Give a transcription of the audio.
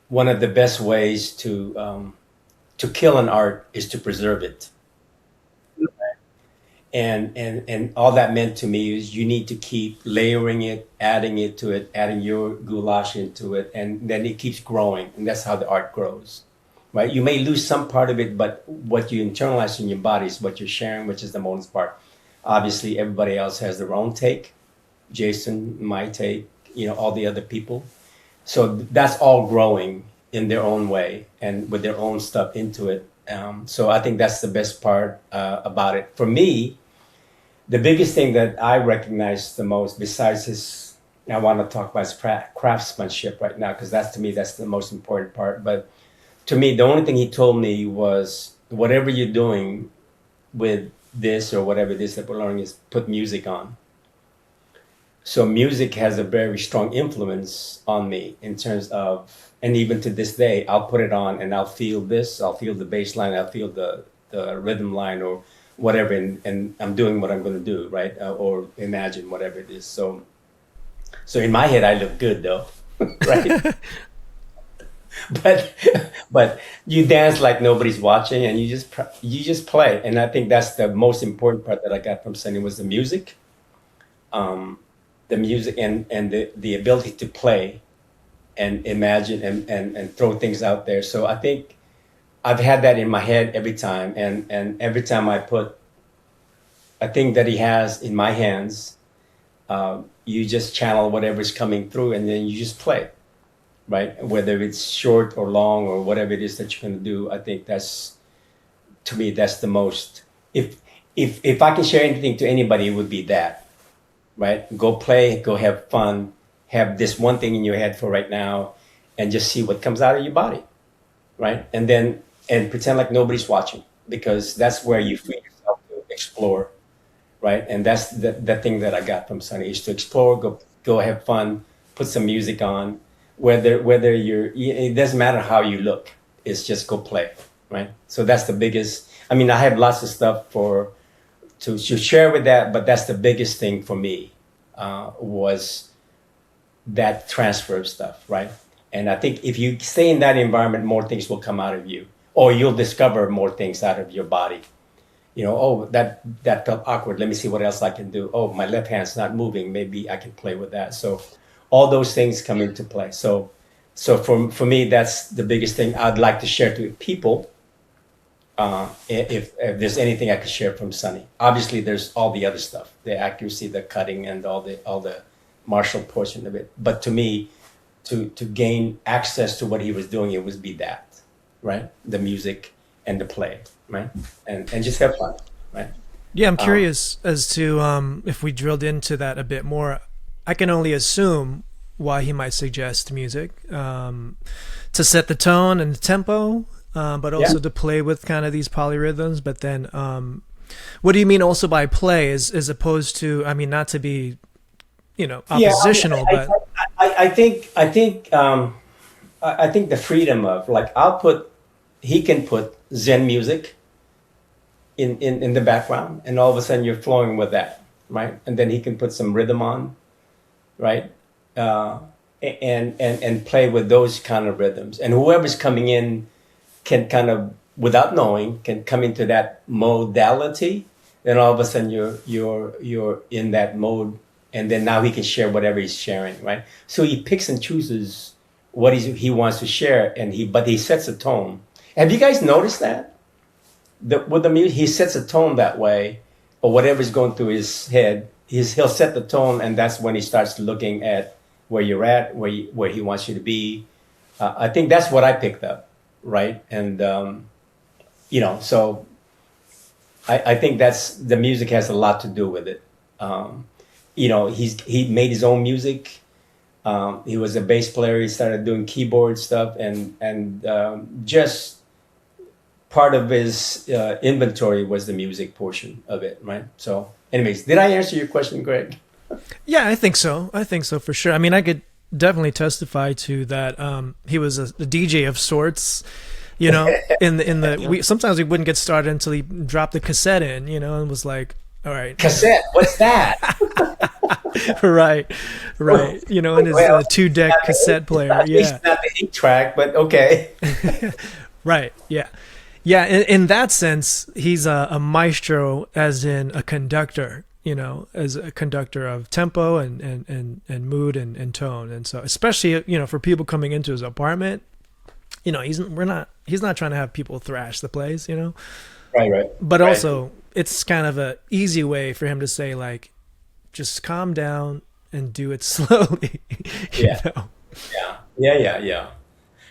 one of the best ways to kill an art is to preserve it. And all that meant to me is you need to keep layering it to it, adding your goulash into it, and then it keeps growing, and that's how the art grows, right? You may lose some part of it, but what you internalize in your body is what you're sharing, which is the most part. Obviously, everybody else has their own take. Jason, my take, all the other people. So that's all growing in their own way and with their own stuff into it. So I think that's the best part about it. For me, the biggest thing that I recognize the most, besides his, I want to talk about his craftsmanship right now, because to me, that's the most important part. But to me, the only thing he told me was, whatever you're doing with this or whatever it is that we're learning, is put music on. So music has a very strong influence on me in terms of, and even to this day, I'll put it on and I'll feel this, I'll feel the bass line, I'll feel the rhythm line or whatever, and I'm doing what I'm going to do, right? Or imagine whatever it is. So in my head, I look good though, right? but you dance like nobody's watching, and you just play. And I think that's the most important part that I got from Sonny was the music. The music and the ability to play and imagine and throw things out there. So I think I've had that in my head every time. And every time I put a thing that he has in my hands, you just channel whatever's coming through and then you just play, right? Whether it's short or long or whatever it is that you're going to do. I think to me, that's the most, if I can share anything to anybody, it would be that. Right? Go play, go have fun, have this one thing in your head for right now, and just see what comes out of your body, right? And pretend like nobody's watching, because that's where you free yourself to explore, right? And that's the thing that I got from Sonny, is to explore, go have fun, put some music on, whether it doesn't matter how you look, it's just go play, right? So that's the biggest. I mean, I have lots of stuff to share with that, but that's the biggest thing for me, was that transfer of stuff, right? And I think if you stay in that environment, more things will come out of you, or you'll discover more things out of your body. Oh, that felt awkward. Let me see what else I can do. Oh, my left hand's not moving. Maybe I can play with that. So all those things come into play. So for me, that's the biggest thing I'd like to share to people. If there's anything I could share from Sonny, obviously there's all the other stuff, the accuracy, the cutting, and all the martial portion of it. But to me, to gain access to what he was doing, it would be that, right? The music and the play, right? And just have fun, right? Yeah, I'm curious as to if we drilled into that a bit more. I can only assume why he might suggest music to set the tone and the tempo. But also to play with kind of these polyrhythms. But then, what do you mean also by play, as opposed to? I mean, not to be, oppositional, but I think the freedom of, like, he can put Zen music in the background, and all of a sudden you're flowing with that, right? And then he can put some rhythm on, right? And play with those kind of rhythms, and whoever's coming in can kind of, without knowing, can come into that modality. Then all of a sudden you're in that mode, and then now he can share whatever he's sharing, right? So he picks and chooses what he wants to share, but he sets a tone. Have you guys noticed that? With the music, he sets a tone that way, or whatever's going through his head, he'll set the tone, and that's when he starts looking at where you're at, where he wants you to be. I think that's what I picked up. Right. And, so I think the music has a lot to do with it. He made his own music. He was a bass player. He started doing keyboard stuff, and just part of his inventory was the music portion of it. Right. So anyways, did I answer your question, Greg? Yeah, I think so for sure. I mean, I could definitely testify to that. He was a DJ of sorts, sometimes we wouldn't get started until he dropped the cassette in, and was like, all right. Cassette? What's that? Right, right. You know, in his Well, two deck cassette player. it's Yeah, not the 8 track, but okay. right. Yeah, yeah. In that sense, he's a maestro, as in a conductor. You know, as a conductor of tempo and mood and tone. And so, especially for people coming into his apartment, he's not trying to have people thrash the place. Right, right, But right. also it's kind of a easy way for him to say, like, just calm down and do it slowly. you Yeah, know yeah, yeah, yeah, yeah.